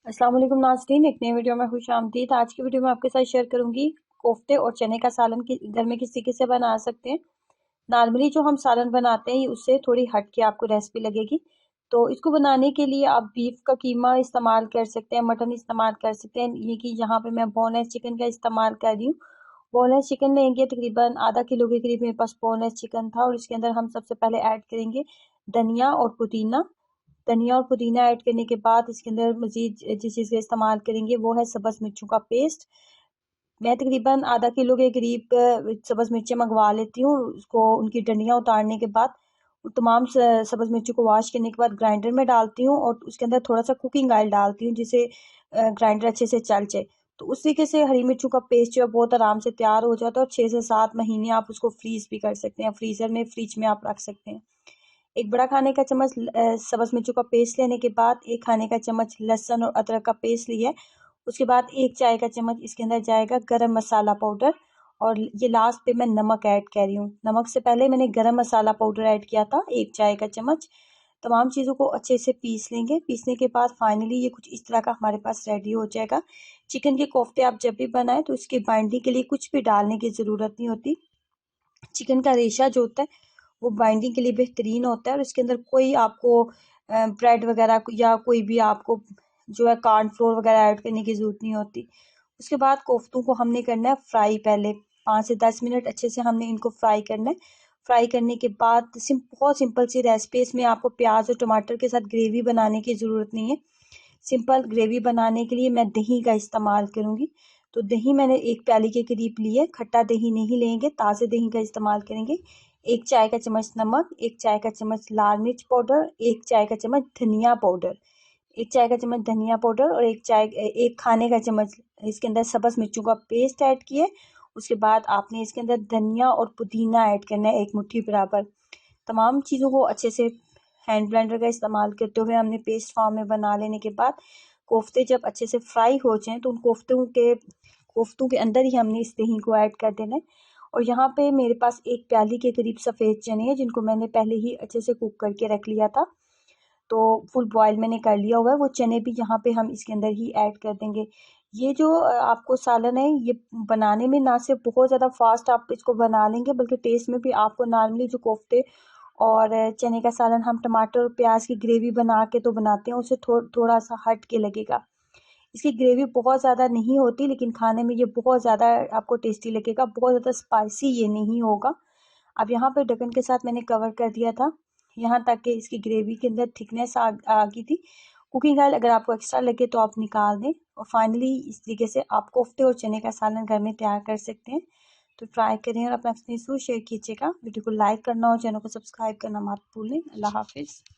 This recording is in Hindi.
अस्सलाम वालेकुम नाज़रीन, एक नई वीडियो में खुश आमदीद। आज की वीडियो में आपके साथ शेयर करूंगी कोफ्ते और चने का सालन घर में किस तरीके से बना सकते हैं। नॉर्मली जो हम सालन बनाते हैं उससे थोड़ी हट के आपको रेसिपी लगेगी। तो इसको बनाने के लिए आप बीफ का कीमा इस्तेमाल कर सकते हैं, मटन इस्तेमाल कर सकते हैं। ये कि यहाँ पे मैं बोनलेस चिकन का इस्तेमाल कर रही हूँ। बोनलेस चिकन लेंगे, तकरीबन आधा किलो के करीब मेरे पास बोनलेस चिकन था। और इसके अंदर हम सबसे पहले ऐड करेंगे धनिया और पुदीना। धनिया और पुदीना ऐड करने के बाद इसके अंदर मजीद जिस चीज़ का इस्तेमाल करेंगे वो है सब्ज़ मिर्चों का पेस्ट। मैं तकरीबन आधा किलो के करीब सब्ज़ मिर्चें मंगवा लेती हूँ। उसको उनकी डंडियाँ उतारने के बाद तमाम सब्ज़ मिर्चों को वॉश करने के बाद ग्राइंडर में डालती हूँ और उसके अंदर थोड़ा सा कुकिंग ऑयल डालती हूँ जिससे ग्राइंडर अच्छे से चल जाए। तो उस तरीके से हरी मिर्चों का पेस्ट जो है बहुत आराम से तैयार हो जाता है और 6 से 7 महीने आप उसको फ्रीज भी कर सकते हैं, फ्रीज़र में फ्रिज में आप रख सकते हैं। एक बड़ा खाने का चम्मच सब्ज़ मिर्चों का पेस्ट लेने के बाद एक खाने का चम्मच लहसुन और अदरक का पेस्ट लिया है। उसके बाद एक चाय का चम्मच इसके अंदर जाएगा गरम मसाला पाउडर। और ये लास्ट पे मैं नमक ऐड कर रही हूँ। नमक से पहले मैंने गरम मसाला पाउडर ऐड किया था, एक चाय का चम्मच। तमाम चीज़ों को अच्छे से पीस लेंगे। पीसने के बाद फाइनली ये कुछ इस तरह का हमारे पास रेडी हो जाएगा। चिकन के कोफ्ते आप जब भी बनाएं तो इसकी बाइंडिंग के लिए कुछ भी डालने की ज़रूरत नहीं होती। चिकन का रेशा जो होता है वो बाइंडिंग के लिए बेहतरीन होता है और इसके अंदर कोई आपको ब्रेड वगैरह या कोई भी आपको जो है कॉर्नफ्लोर वगैरह ऐड करने की ज़रूरत नहीं होती। उसके बाद कोफ्तों को हमने करना है फ्राई। पहले 5 से 10 मिनट अच्छे से हमने इनको फ्राई करना है। फ्राई करने के बाद बहुत सिंपल सी रेसिपी, इसमें आपको प्याज और टमाटर के साथ ग्रेवी बनाने की ज़रूरत नहीं है। सिंपल ग्रेवी बनाने के लिए मैं दही का इस्तेमाल करूँगी। तो दही मैंने एक प्याली के करीब ली है। खट्टा दही नहीं लेंगे, ताज़े दही का इस्तेमाल करेंगे। एक चाय का चम्मच नमक, एक चाय का चम्मच लाल मिर्च पाउडर, एक चाय का चम्मच धनिया पाउडर, एक चाय का चम्मच धनिया पाउडर और एक खाने का चम्मच इसके अंदर सब्ज़ मिर्चों का पेस्ट ऐड किए। उसके बाद आपने इसके अंदर धनिया और पुदीना ऐड करना है, एक मुट्ठी बराबर। तमाम चीज़ों को अच्छे से हैंड ब्लेंडर का इस्तेमाल करते हुए हमने पेस्ट फॉर्म में बना लेने के बाद कोफ्ते जब अच्छे से फ्राई हो जाएं तो उन कोफ्तों के अंदर ही हमने इस दही को ऐड कर देना है। और यहाँ पे मेरे पास एक प्याली के करीब सफ़ेद चने हैं जिनको मैंने पहले ही अच्छे से कुक करके रख लिया था। तो फुल बॉयल मैंने कर लिया हुआ है। वो चने भी यहाँ पे हम इसके अंदर ही ऐड कर देंगे। ये जो आपको सालन है ये बनाने में ना सिर्फ बहुत ज़्यादा फास्ट आप इसको बना लेंगे बल्कि टेस्ट में भी आपको नॉर्मली जो कोफ्ते और चने का सालन हम टमाटर और प्याज की ग्रेवी बना के तो बनाते हैं उससे थोड़ा सा हट के लगेगा। इसकी ग्रेवी बहुत ज़्यादा नहीं होती लेकिन खाने में ये बहुत ज़्यादा आपको टेस्टी लगेगा। बहुत ज़्यादा स्पाइसी ये नहीं होगा। अब यहाँ पे ढक्कन के साथ मैंने कवर कर दिया था यहाँ तक कि इसकी ग्रेवी के अंदर थिकनेस आ गई थी। कुकिंग ऑयल अगर आपको एक्स्ट्रा लगे तो आप निकाल दें। और फाइनली इस तरीके से आप कोफ्ते और चने का सालन घर में तैयार कर सकते हैं। तो ट्राई करें और अपना एक्सपीरियंस शेयर कीजिएगा। वीडियो को लाइक करना और चैनल को सब्सक्राइब करना मत भूलें। अल्लाह हाफिज़।